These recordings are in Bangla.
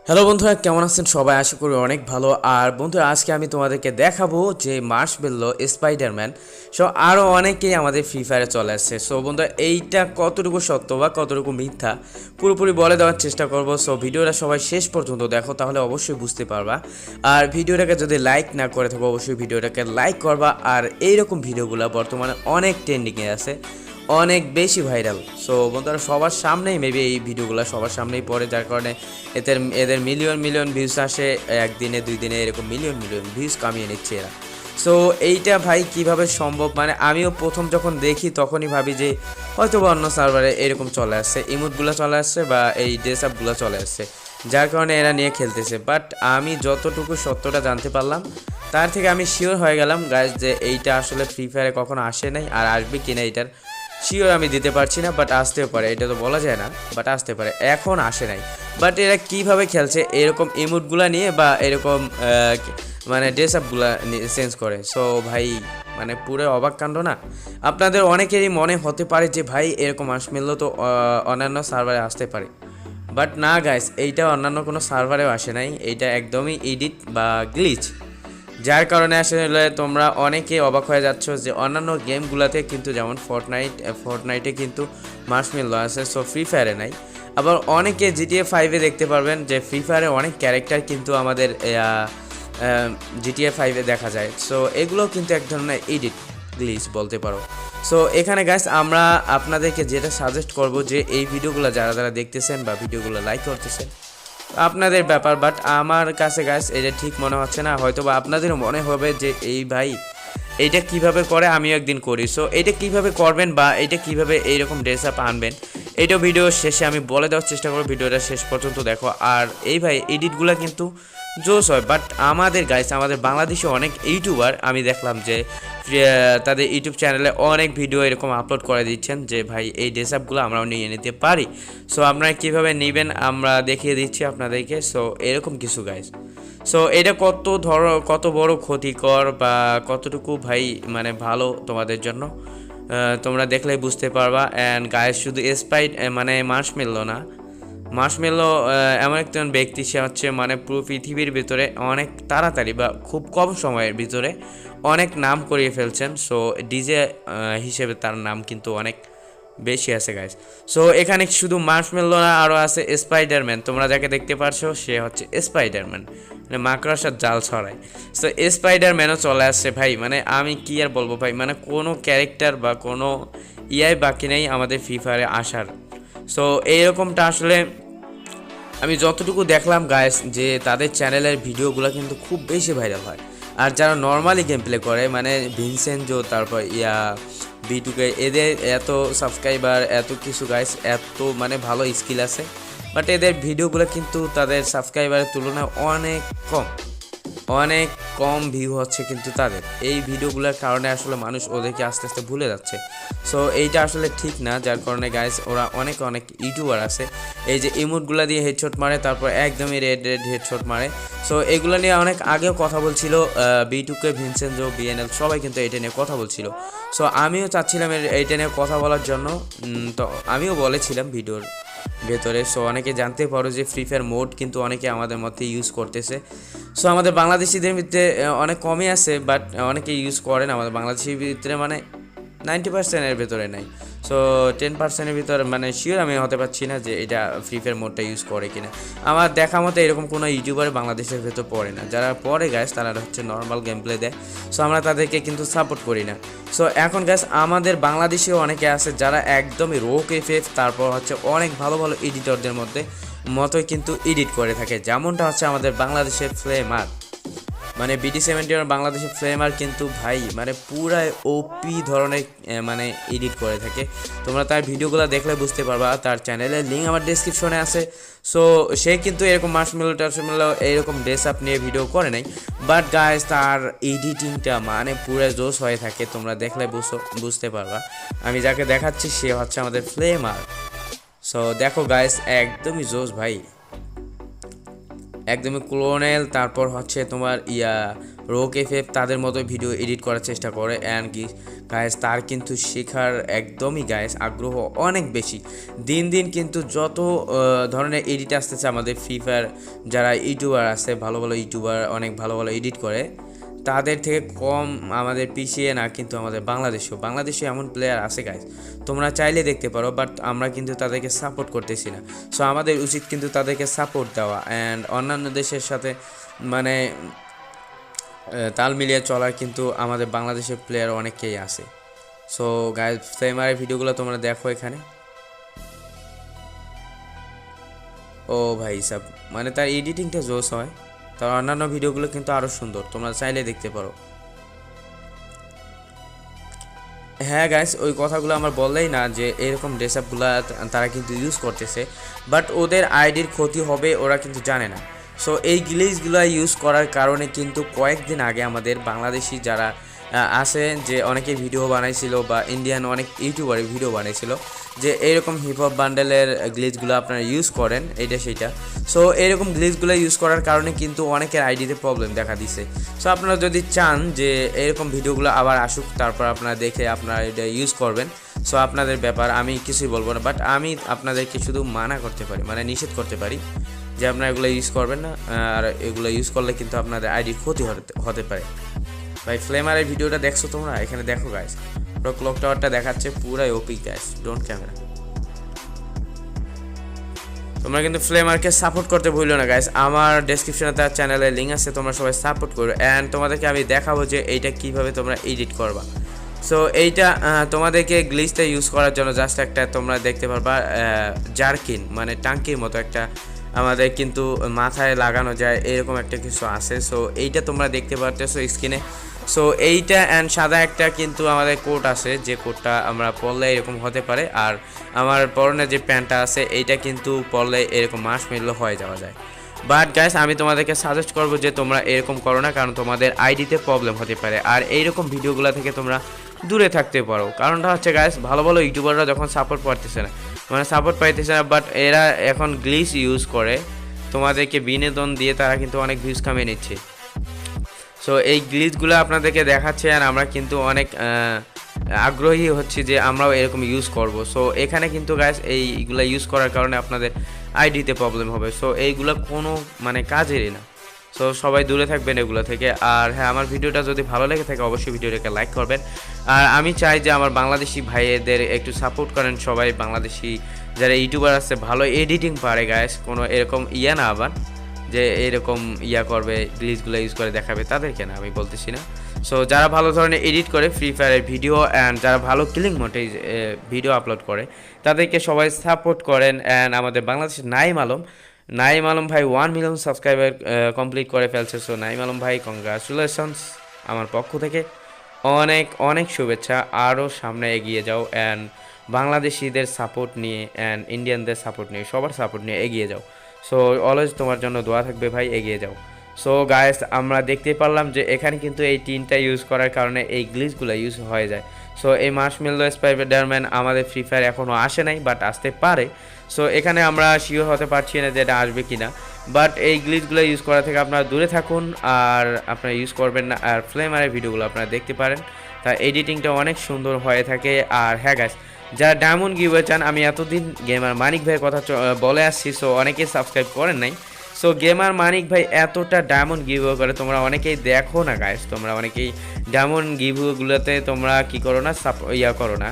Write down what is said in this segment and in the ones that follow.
হ্যালো বন্ধুরা, কেমন আছেন সবাই? আশা করি অনেক ভালো। আর বন্ধুরা, আজকে আমি তোমাদেরকে দেখাবো যে মার্শমেলো, স্পাইডারম্যান আরও অনেকেই আমাদের ফ্রি ফায়ারে চলে আসছে। সো বন্ধুরা, এইটা কতটুকু সত্য বা কতটুকু মিথ্যা পুরোপুরি বলে দেওয়ার চেষ্টা করব। সো ভিডিওটা সবাই শেষ পর্যন্ত দেখো, তাহলে অবশ্যই বুঝতে পারবা। আর ভিডিওটাকে যদি লাইক না করে থাকো, অবশ্যই ভিডিওটাকে লাইক করবা। আর এইরকম ভিডিওগুলো বর্তমানে অনেক ট্রেন্ডিংয়ে আছে, অনেক বেশি ভাইরাল। সো বন্ধুরা, সবার সামনেই মেবি এই ভিডিওগুলো সবার সামনেই পড়ে, যার কারণে এদের মিলিয়ন মিলিয়ন ভিউজ আসে। একদিনে দুই দিনে এরকম মিলিয়ন মিলিয়ন ভিউজ কামিয়ে নিচ্ছে এরা। সো এইটা ভাই কিভাবে সম্ভব? মানে আমিও প্রথম যখন দেখি তখনই ভাবি যে হয়তো বা অন্য সার্ভারে এরকম চলে আসছে, ইমোটগুলো চলে আসছে বা এই ড্রেস আপগুলো চলে আসছে, যার কারণে এরা নিয়ে খেলতেছে। বাট আমি যতটুকু সত্যটা জানতে পারলাম, তার থেকে আমি শিওর হয়ে গেলাম গাইজ যে এইটা আসলে ফ্রি ফায়ারে কখনো আসে নাই, আর আসবে কিনা এটার শিওর আমি দিতে পারছি না। বাট আসতেও পারে, এটা তো বলা যায় না, বাট আসতে পারে। এখন আসে নাই, বাট এরা কীভাবে খেলছে এরকম ইমোটগুলো নিয়ে বা এরকম মানে ড্রেস আপগুলো চেঞ্জ করে। সো ভাই, মানে পুরো অবাক কাণ্ড না? আপনাদের অনেকেরই মনে হতে পারে যে ভাই এরকম মার্শমেলো তো অন্যান্য সার্ভারে আসতে পারে, বাট না গাইস, এইটা অন্যান্য কোনো সার্ভারেও আসে নাই। এইটা একদমই এডিট বা গ্লিচ, যার কারণে আসলে তোমরা অনেকে অবাক হয়ে যাচ্ছ যে অন্যান্য গেমগুলোতে কিন্তু, যেমন ফর্টনাইটে কিন্তু মার্শমেলো আছে, সো ফ্রি ফায়ারে নাই। আবার অনেকে জিটিএ 5-এ দেখতে পারবেন যে ফ্রি ফায়ারে অনেক ক্যারেক্টার কিন্তু আমাদের জিটিএ 5-এ দেখা যায়। সো এগুলো কিন্তু এক ধরনের এডিট গ্লিচ বলতে পারো। সো এখানে গাইস আমরা আপনাদেরকে যেটা সাজেস্ট করব যে এই ভিডিওগুলো যারা যারা দেখতেছেন বা ভিডিওগুলো লাইক করতেছেন, আপনাদের ব্যাপার। বাট আমার কাছে গাইস এটা ঠিক মনে হচ্ছে না। হয়তো বা আপনাদেরও মনে হবে যে এই ভাই এইটা কিভাবে করে, আমিও একদিন করি। সো এটা কিভাবে করবেন বা এটা কিভাবে এইরকম ড্রেস আপ আনবেন, এইটা ভিডিও শেষে আমি বলে দেওয়ার চেষ্টা করব। ভিডিওটা শেষ পর্যন্ত দেখো। আর এই ভাই এডিটগুলো কিন্তু জোস হয়, বাট আমাদের গাইস, আমাদের বাংলাদেশে অনেক ইউটিউবার আমি দেখলাম যে তাদের ইউটিউব চ্যানেলে অনেক ভিডিও এরকম আপলোড করে দিচ্ছেন যে ভাই এই ড্রেস আপগুলো আমরাও নিয়ে নিতে পারি। সো আপনারা কীভাবে নেবেন আমরা দেখিয়ে দিচ্ছি আপনাদেরকে। সো এরকম কিছু গাইস। সো এটা কত বড় ক্ষতিকর বা কতটুকু ভাই মানে ভালো তোমাদের জন্য, তোমরা দেখলেই বুঝতে পারবা। অ্যান্ড গাইস, শুধু মানে মার্শমেলো না, মার্শমেলো এমন একজন ব্যক্তি, সে হচ্ছে মানে পুরো পৃথিবীর ভিতরে অনেক তাড়াতাড়ি বা খুব কম সময়ের ভিতরে অনেক নাম করিয়ে ফেলছেন। সো ডিজে হিসেবে তার নাম কিন্তু অনেক বেশি আছে গাইস। সো এখানে শুধু মার্শমেলো না, আরও আছে স্পাইডারম্যান। তোমরা যাকে দেখতে পারছো সে হচ্ছে স্পাইডারম্যান, মানে মাকড়সার জাল ছড়ায়। সো স্পাইডারম্যানও চলে আসছে ভাই। মানে আমি কি আর বলবো ভাই, মানে কোনো ক্যারেক্টার বা কোনো ইয়াই বাকি নেই আমাদের ফ্রি ফায়ারে আসার। সো এইরকমটা আসলে আমি যতটুকু দেখলাম গাইস, যে তাদের চ্যানেলের ভিডিওগুলো কিন্তু খুব বেশি ভাইরাল হয়। আর যারা নর্মালি গেম প্লে করে, মানে ভিনসেনজো, তারপর B2K, এদের এত সাবস্ক্রাইবার, এত কিছু গাইস, এত মানে ভালো স্কিল আছে, বাট এদের ভিডিওগুলো কিন্তু তাদের সাবস্ক্রাইবারের তুলনায় অনেক কম ভিউ হচ্ছে কিন্তু তাদের। এই ভিডিওগুলোর কারণে আসলে মানুষ ওদেরকে আস্তে আস্তে ভুলে যাচ্ছে। সো এইটা আসলে ঠিক না, যার কারণে গাইস ওরা অনেক ইউটিউবার আছে এই যে ইমোটগুলো দিয়ে হেডশট মারে, তারপর একদমই রেড হেডশট মারে। সো এগুলো নিয়ে অনেক আগেও কথা বলছিল B2K, ভিনসেনজো, BNL, সবাই কিন্তু এটা নিয়ে কথা বলছিল। সো আমিও চাচ্ছিলাম এইটা নিয়ে কথা বলার জন্য। তো আমিও বলেছিলাম ভিডিওর ভেতরে। সো অনেকে জানতে পারো যে ফ্রি ফায়ার মোড কিন্তু অনেকে আমাদের মধ্যে ইউজ করতেছে। সো আমাদের বাংলাদেশিদের ভিতরে অনেক কমই আছে, বাট অনেকে ইউজ করেন আমাদের বাংলাদেশের ভিতরে, মানে 90%-এর ভেতরে নাই। সো 10%-এর ভিতরে মানে শিওর আমি হতে পারছি না যে এটা ফ্রি ফায়ার মোডটা ইউজ করে কিনা। আমার দেখা মতো এরকম কোনো ইউটিউবার বাংলাদেশের ভেতর পড়ে না। যারা পড়ে গাইস তারা হচ্ছে নর্মাল গেম প্লে দেয়। সো আমরা তাদেরকে কিন্তু সাপোর্ট করি না। সো এখন গাইস আমাদের বাংলাদেশেও অনেকে আছে যারা একদমই রো কেফেফ, তারপর হচ্ছে অনেক ভালো ভালো এডিটরদের মতোই কিন্তু এডিট করে থাকে। যেমনটা হচ্ছে আমাদের বাংলাদেশের ফ্লেমার, মানে BT70 বাংলাদেশের ফ্লেমার কিন্তু ভাই মানে পুরাই ওপি ধরনের মানে এডিট করে থাকে। তোমরা তার ভিডিওগুলো দেখলে বুঝতে পারবা। তার চ্যানেলের লিঙ্ক আমার ডেসক্রিপশনে আছে। সো সে কিন্তু এরকম মার্শমেলো এরকম ড্রেস আপ নিয়ে ভিডিও করে নাই, বাট গাইস তার এডিটিংটা মানে পুরো জোস হয়ে থাকে। তোমরা দেখলে বুঝতে পারবা। আমি যাকে দেখাচ্ছি সে হচ্ছে আমাদের ফ্লেমার। সো দেখো গাইস, একদমই জোস ভাই। একদমই ক্লোনেল, তারপর হচ্ছে তোমার রোক এফএফ তাদের মতো ভিডিও এডিট করার চেষ্টা করে। অ্যান্ড গাইস তার কিন্তু শেখার একদমই গাইস আগ্রহ অনেক বেশি। দিন দিন কিন্তু যত ধরনের এডিট আসতেছে আমাদের ফ্রি ফায়ার যারা ইউটিউবার আছে, ভালো ভালো ইউটিউবার অনেক ভালো ভালো এডিট করে, তাদের থেকে কম আমাদের পিছিয়ে না কিন্তু আমাদের বাংলাদেশেও এমন প্লেয়ার আছে গাইস, তোমরা চাইলে দেখতে পারো, বাট আমরা কিন্তু তাদেরকে সাপোর্ট করতেছি না। সো আমাদের উচিত কিন্তু তাদেরকে সাপোর্ট দেওয়া অ্যান্ড অন্যান্য দেশের সাথে মানে তাল মিলিয়ে চলার, কিন্তু আমাদের বাংলাদেশের প্লেয়ার অনেকেই আছে। সো গাইস ফ্লেমারের ভিডিওগুলো তোমরা দেখো এখানে। ও ভাই সাব, মানে তার এডিটিংটা জোস হয়, তার অন্যান্য ভিডিওগুলো কিন্তু আরও সুন্দর, তোমরা চাইলে দেখতে পারো। হ্যাঁ গাইস, ওই কথাগুলো আমার বললেই না যে এরকম ড্রেস আপগুলো তারা কিন্তু ইউজ করতেছে, বাট ওদের আইডির ক্ষতি হবে ওরা কিন্তু জানে না। সো এই গ্লিচগুলো ইউজ করার কারণে কিন্তু কয়েকদিন আগে আমাদের বাংলাদেশি যারা আছে, যে অনেকে ভিডিও বানাইছিল বা ইন্ডিয়ান অনেক ইউটিউবারে ভিডিও বানাইছিল যে এইরকম হিপহপ বান্ডেলের গ্লিচগুলো আপনারা ইউজ করেন এইটা সেইটা। সো এইরকম গ্লিচগুলো ইউজ করার কারণে কিন্তু অনেকের আইডিতে প্রবলেম দেখা দিছে। সো আপনারা যদি চান যে এরকম ভিডিওগুলো আবার আসুক, তারপর আপনারা দেখে আপনারা এটা ইউজ করবেন, সো আপনাদের ব্যাপার, আমি কিছুই বলবো না। বাট আমি আপনাদেরকে শুধু মানা করতে পারি, মানে নিষেধ করতে পারি যে আপনারা এগুলো ইউজ করবেন না, আর এগুলো ইউজ করলে কিন্তু আপনাদের আইডির ক্ষতি হতে পারে। ভাই ফ্লেমারের ভিডিওটা দেখছো তোমরা? এখানে দেখো গাইস, পুরো ক্লক টাওয়ারটা দেখাচ্ছে, পুরাই ওপি গাইস, ডোন্ট ক্যামেরা। তোমরা কিন্তু ফ্লেমারকে সাপোর্ট করতে ভুলো না গাইস, আমার ডেসক্রিপশনে তার চ্যানেলের লিঙ্ক আছে, তোমরা সবাই সাপোর্ট করো। অ্যান্ড তোমাদেরকে আমি দেখাবো যে এইটা কিভাবে তোমরা এডিট করবা। সো এইটা তোমাদেরকে গ্লিচটা ইউজ করার জন্য জাস্ট একটা তোমরা দেখতে পারবা জার্কিন, মানে টাঙ্কির মতো একটা আমাদের কিন্তু মাথায় লাগানো যায়, এরকম একটা কিছু আছে। সো এইটা তোমরা দেখতে পারতেছো স্ক্রিনে। সো এইটা অ্যান্ড সাদা একটা কিন্তু আমাদের কোট আছে, যে কোটটা আমরা পরলে এরকম হতে পারে, আর আমার পরনে যে প্যান্টটা আছে এইটা কিন্তু পরলে এরকম মার্শমেলো হয়ে যাওয়া যায়। বাট গাইস আমি তোমাদেরকে সাজেস্ট করবো যে তোমরা এরকম করো না, কারণ তোমাদের আইডিতে প্রবলেম হতে পারে, আর এইরকম ভিডিওগুলো থেকে তোমরা দূরে থাকতে পারো। কারণটা হচ্ছে গাইস, ভালো ভালো ইউটিউবাররা যখন সাপোর্ট পাইতেছে না, বাট এরা এখন গ্লিচ ইউজ করে তোমাদেরকে বিনোদন দিয়ে তারা কিন্তু অনেক ভিউজ কামিয়ে নিচ্ছে। সো এই গ্লিচগুলো আপনাদেরকে দেখাচ্ছে, আর আমরা কিন্তু অনেক আগ্রহী হচ্ছি যে আমরাও এরকম ইউজ করব। সো এখানে কিন্তু গাইস এইগুলো ইউজ করার কারণে আপনাদের আইডিতে প্রবলেম হবে। সো এইগুলো কোনো মানে কাজেরই না। সো সবাই দূরে থাকবেন এগুলো থেকে। আর হ্যাঁ, আমার ভিডিওটা যদি ভালো লেগে থাকে অবশ্যই ভিডিওটাকে লাইক করবেন। আর আমি চাই যে আমার বাংলাদেশি ভাইয়েদের একটু সাপোর্ট করেন সবাই, বাংলাদেশি যারা ইউটিউবার আছে ভালো এডিটিং পারে গাইস, কোনো এরকম না আবার যে এরকম করবে গ্লিচগুলো ইউজ করে দেখাবে, তাদেরকে না, আমি বলতেছি না। সো যারা ভালো ধরনের এডিট করে ফ্রি ফায়ারের ভিডিও অ্যান্ড যারা ভালো কিলিং মোটে ভিডিও আপলোড করে তাদেরকে সবাই সাপোর্ট করেন। অ্যান্ড আমাদের বাংলাদেশের নাইম আলম ভাই 1 মিলিয়ন সাবস্ক্রাইবার কমপ্লিট করে ফেলছে। সো নাইম আলম ভাই কংগ্রাচুলেশনস আমার পক্ষ থেকে, অনেক অনেক শুভেচ্ছা, আরও সামনে এগিয়ে যাও অ্যান্ড বাংলাদেশিদের সাপোর্ট নিয়ে অ্যান্ড ইন্ডিয়ানদের সাপোর্ট নিয়ে সবার সাপোর্ট নিয়ে এগিয়ে যাও। সো অলওয়েজ তোমার জন্য দোয়া থাকবে ভাই, এগিয়ে যাও। সো গাইস আমরা দেখতে পারলাম যে এখানে কিন্তু এই টিনটা ইউজ করার কারণে এই গ্লিচগুলো ইউজ হয়ে যায়। সো এই মার্শমেলো স্পাইডারম্যান আমাদের ফ্রি ফায়ার এখনও আসে নাই, বাট আসতে পারে। সো এখানে আমরা শিওর হতে পারছি না যে এটা আসবে কি না, বাট এই গ্লিচগুলো ইউজ করা থেকে আপনারা দূরে থাকুন, আর আপনারা ইউজ করবেন না। আর ফ্লেমারের ভিডিওগুলো আপনারা দেখতে পারেন, তার এডিটিংটা অনেক সুন্দর হয়ে থাকে। আর হ্যাঁ গাইস, যারা ডায়মন্ড গিভওয়ে চান, আমি এতদিন গেমার মানিক ভাইয়ের কথা বলে আসছি, সো অনেকেই সাবস্ক্রাইব করেন নাই। সো গেমার মানিক ভাই এতটা ডায়মন্ড গিভওয়ে করে, তোমরা অনেকেই দেখো না গাইস, তোমরা অনেকেই ডায়মন্ড গিভওয়েগুলোতে তোমরা কি করো না, করো না,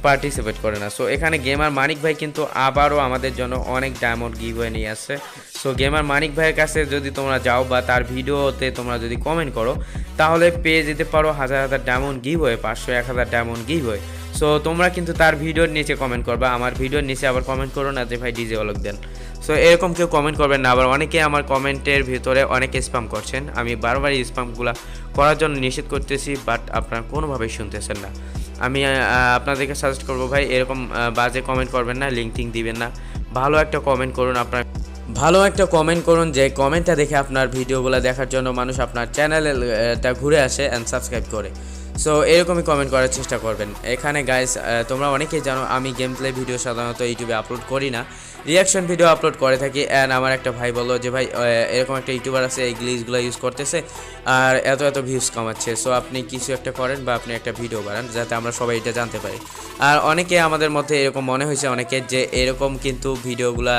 পার্টিসিপেট করে না। সো এখানে গেমার মানিক ভাই কিন্তু আবারও আমাদের জন্য অনেক ডায়মন্ড গিভওয়ে নিয়ে আসছে। সো গেমার মানিক ভাইয়ের কাছে যদি তোমরা যাও বা তার ভিডিওতে তোমরা যদি কমেন্ট করো, তাহলে পেয়ে যেতে পারো 1000 diamond giveaway, 500-1000 diamond giveaway. So তোমরা কিন্তু তার ভিডিওর নিচে কমেন্ট করবা, আমার ভিডিওর নিচে আবার কমেন্ট করো না যে ভাই ডিজে অলক দেন। সো এরকম কেউ কমেন্ট করবেন না। আবার অনেকে আমার কমেন্টের ভিতরে অনেকে স্প্যাম করছেন, আমি বারবার এই স্প্যামগুলো করার জন্য নিষেধ করতেছি, বাট আপনারা কোনোভাবেই শুনতেছেন না। আমি আপনাদেরকে সাজেস্ট করবো ভাই এরকম বাজে কমেন্ট করবেন না, লিঙ্ক দিবেন না, ভালো একটা কমেন্ট করুন। আপনার ভালো একটা কমেন্ট করুন, যে কমেন্টটা দেখে আপনার ভিডিওগুলো দেখার জন্য মানুষ আপনার চ্যানেলটা ঘুরে আসে অ্যান্ড সাবস্ক্রাইব করে। সো এরকমই কমেন্ট করার চেষ্টা করবেন। এখানে গাইস তোমরা অনেকেই জানো আমি গেম প্লে ভিডিও সাধারণত ইউটিউবে আপলোড করি না, রিয়াকশন ভিডিও আপলোড করে থাকি। অ্যান্ড আমার একটা ভাই বললো যে ভাই এরকম একটা ইউটিউবার আছে এই গ্লিচগুলো ইউজ করতেছে আর এত এত ভিউজ কামাচ্ছে, সো আপনি কিছু একটা করেন বা আপনি একটা ভিডিও বানান যাতে আমরা সবাই এটা জানতে পারি। আর অনেকে আমাদের মধ্যে এরকম মনে হয়েছে অনেকের যে এরকম কিন্তু ভিডিওগুলা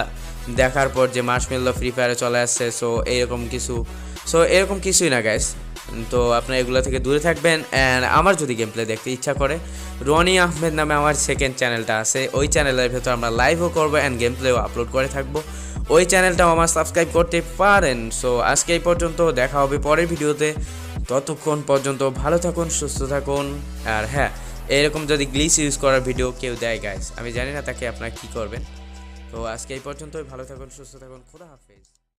দেখার পর যে মার্শমেলো ফ্রি ফায়ারে চলে আসছে, সো এরকম কিছুই না গাইস। তো আপনারা এগুলো থেকে দূরে থাকবেন। অ্যান্ড আমার যদি গেম প্লে দেখতে ইচ্ছা করে, রনি আহমেদ নামে আমার সেকেন্ড চ্যানেলটা আছে, ওই চ্যানেলের ভেতর আমরা লাইভও করবো অ্যান্ড গেম প্লেও আপলোড করে থাকবো, ওই চ্যানেলটাও আমার সাবস্ক্রাইব করতে পারেন। সো আজকে এই পর্যন্ত, দেখা হবে পরের ভিডিওতে। ততক্ষণ পর্যন্ত ভালো থাকুন, সুস্থ থাকুন। আর হ্যাঁ, এরকম যদি গ্লিচ ইউজ করার ভিডিও কেউ দেয় গাইস, আমি জানি না তাকে আপনারা কী করবেন। তো আজকে এই পর্যন্তই, ভালো থাকুন, সুস্থ থাকুন, খোদা হাফেজ।